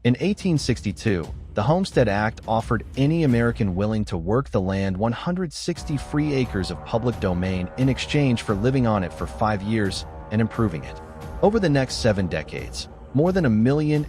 In 1862, the Homestead Act offered any American willing to work the land 160 free acres of public domain in exchange for living on it for 5 years and improving it. Over the next 7 decades, more than 1.5 million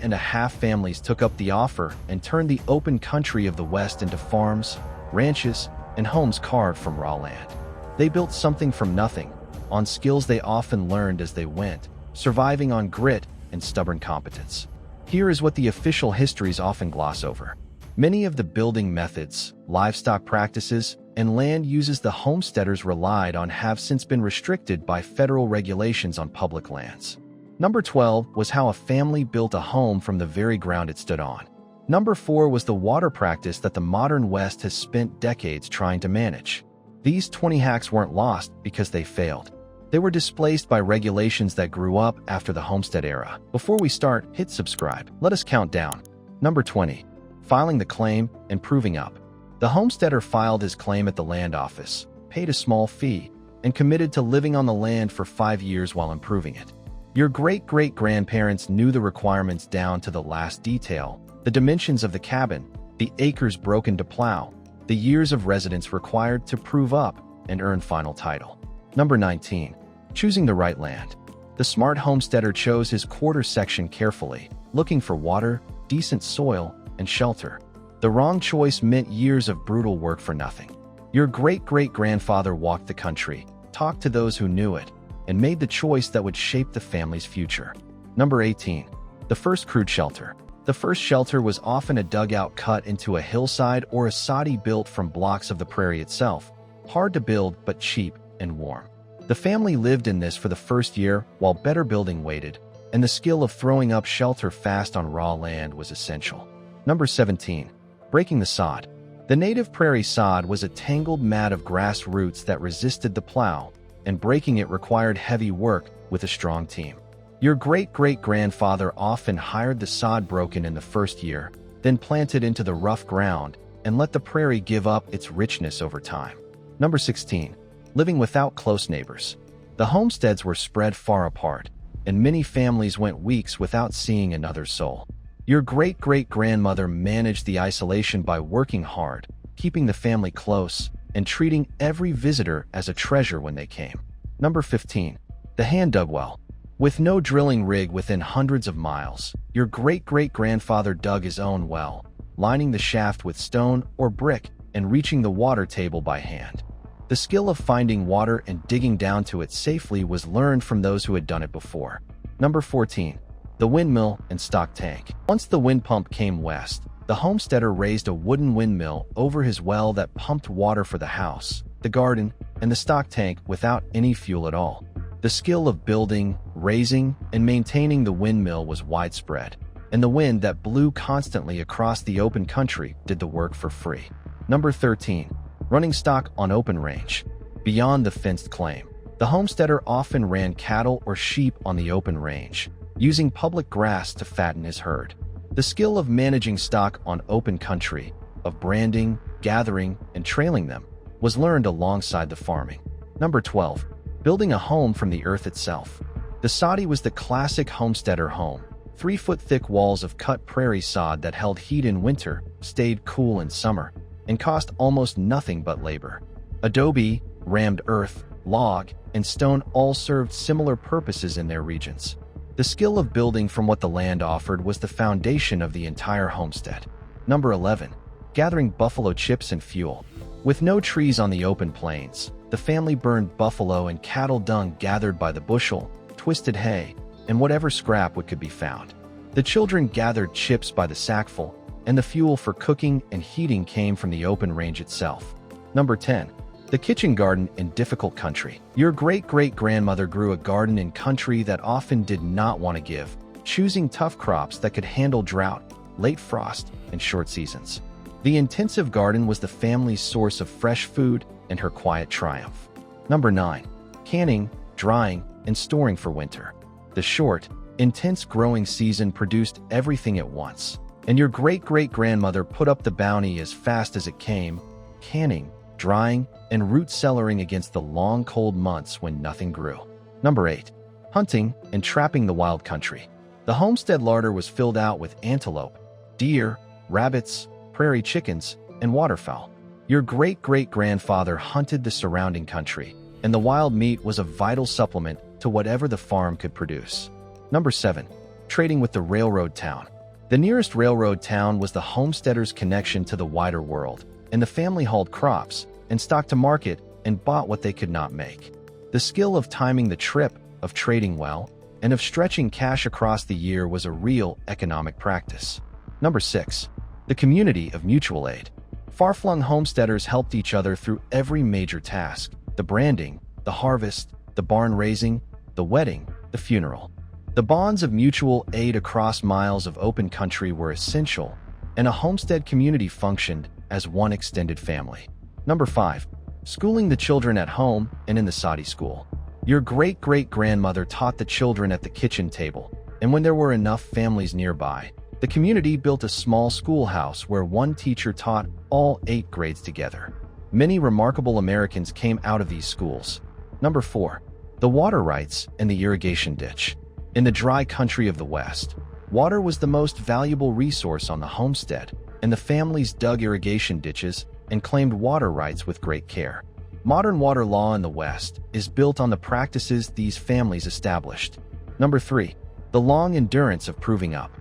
families took up the offer and turned the open country of the West into farms, ranches, and homes carved from raw land. They built something from nothing, on skills they often learned as they went, surviving on grit and stubborn competence. Here is what the official histories often gloss over. Many of the building methods, livestock practices, and land uses the homesteaders relied on have since been restricted by federal regulations on public lands. Number 12 was how a family built a home from the very ground it stood on. Number 4 was the water practice that the modern West has spent decades trying to manage. These 20 hacks weren't lost because they failed. They were displaced by regulations that grew up after the Homestead era. Before we start, hit subscribe. Let us count down. Number 20. Filing the claim and proving up. The homesteader filed his claim at the land office, paid a small fee, and committed to living on the land for 5 years while improving it. Your great-great-grandparents knew the requirements down to the last detail, the dimensions of the cabin, the acres broken to plow, the years of residence required to prove up and earn final title. Number 19. Choosing the right land. The smart homesteader chose his quarter section carefully, looking for water, decent soil, and shelter. The wrong choice meant years of brutal work for nothing. Your great-great-grandfather walked the country, talked to those who knew it, and made the choice that would shape the family's future. Number 18. The first crude shelter. The first shelter was often a dugout cut into a hillside or a soddy built from blocks of the prairie itself, hard to build but cheap and warm. The family lived in this for the first year while better building waited, and the skill of throwing up shelter fast on raw land was essential. Number 17. Breaking the sod. The native prairie sod was a tangled mat of grass roots that resisted the plow, and breaking it required heavy work with a strong team. Your great-great-grandfather often hired the sod broken in the first year, then planted into the rough ground, and let the prairie give up its richness over time. Number 16. Living without close neighbors. The homesteads were spread far apart, and many families went weeks without seeing another soul. Your great-great-grandmother managed the isolation by working hard, keeping the family close, and treating every visitor as a treasure when they came. Number 15. The hand-dug well. With no drilling rig within hundreds of miles, your great-great-grandfather dug his own well, lining the shaft with stone or brick and reaching the water table by hand. The skill of finding water and digging down to it safely was learned from those who had done it before. Number 14. The windmill and stock tank. Once the wind pump came west, the homesteader raised a wooden windmill over his well that pumped water for the house, the garden, and the stock tank without any fuel at all. The skill of building, raising, and maintaining the windmill was widespread, and the wind that blew constantly across the open country did the work for free. Number 13. Running stock on open range. Beyond the fenced claim, the homesteader often ran cattle or sheep on the open range, using public grass to fatten his herd. The skill of managing stock on open country, of branding, gathering, and trailing them, was learned alongside the farming. Number 12. Building a home from the earth itself. The soddy was the classic homesteader home. 3-foot-thick walls of cut prairie sod that held heat in winter, stayed cool in summer, and cost almost nothing but labor. Adobe, rammed earth, log, and stone all served similar purposes in their regions. The skill of building from what the land offered was the foundation of the entire homestead. Number 11. Gathering buffalo chips and fuel. With no trees on the open plains, the family burned buffalo and cattle dung gathered by the bushel, twisted hay, and whatever scrap would could be found. The children gathered chips by the sackful, and the fuel for cooking and heating came from the open range itself. Number 10. The kitchen garden in difficult country. Your great-great-grandmother grew a garden in country that often did not want to give, choosing tough crops that could handle drought, late frost, and short seasons. The intensive garden was the family's source of fresh food and her quiet triumph. Number 9. Canning, drying, and storing for winter. The short, intense growing season produced everything at once, and your great-great-grandmother put up the bounty as fast as it came, canning, drying, and root cellaring against the long cold months when nothing grew. Number 8. Hunting and trapping the wild country. The homestead larder was filled out with antelope, deer, rabbits, prairie chickens, and waterfowl. Your great-great-grandfather hunted the surrounding country, and the wild meat was a vital supplement to whatever the farm could produce. Number 7. Trading with the railroad town. The nearest railroad town was the homesteader's connection to the wider world, and the family hauled crops and stock to market and bought what they could not make. The skill of timing the trip, of trading well, and of stretching cash across the year was a real economic practice. Number 6. The community of mutual aid. Far-flung homesteaders helped each other through every major task: the branding, the harvest, the barn raising, the wedding, the funeral. The bonds of mutual aid across miles of open country were essential, and a homestead community functioned as one extended family. Number 5. Schooling the children at home and in the Saudi school. Your great-great-grandmother taught the children at the kitchen table, and when there were enough families nearby, the community built a small schoolhouse where one teacher taught all 8 grades together. Many remarkable Americans came out of these schools. Number 4. The water rights and the irrigation ditch. In the dry country of the West, water was the most valuable resource on the homestead, and the families dug irrigation ditches and claimed water rights with great care. Modern water law in the West is built on the practices these families established. Number 3. The long endurance of proving up.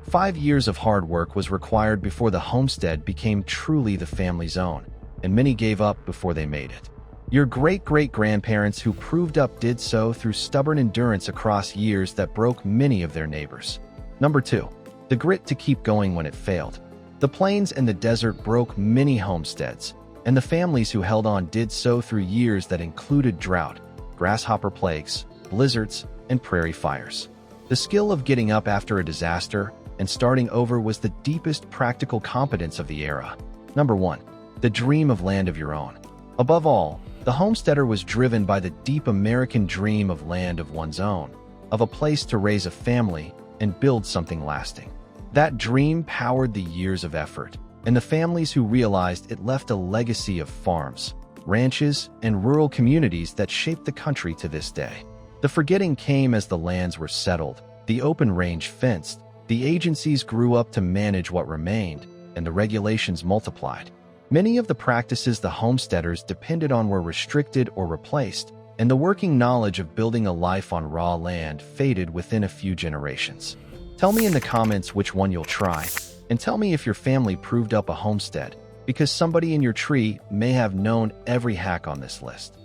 5 years of hard work was required before the homestead became truly the family's own, and many gave up before they made it. Your great-great-grandparents who proved up did so through stubborn endurance across years that broke many of their neighbors. Number 2. The grit to keep going when it failed. The plains and the desert broke many homesteads, and the families who held on did so through years that included drought, grasshopper plagues, blizzards, and prairie fires. The skill of getting up after a disaster and starting over was the deepest practical competence of the era. Number 1. The dream of land of your own. Above all, the homesteader was driven by the deep American dream of land of one's own, of a place to raise a family and build something lasting. That dream powered the years of effort, and the families who realized it left a legacy of farms, ranches, and rural communities that shaped the country to this day. The forgetting came as the lands were settled, the open range fenced, the agencies grew up to manage what remained, and the regulations multiplied. Many of the practices the homesteaders depended on were restricted or replaced, and the working knowledge of building a life on raw land faded within a few generations. Tell me in the comments which one you'll try, and tell me if your family proved up a homestead, because somebody in your tree may have known every hack on this list.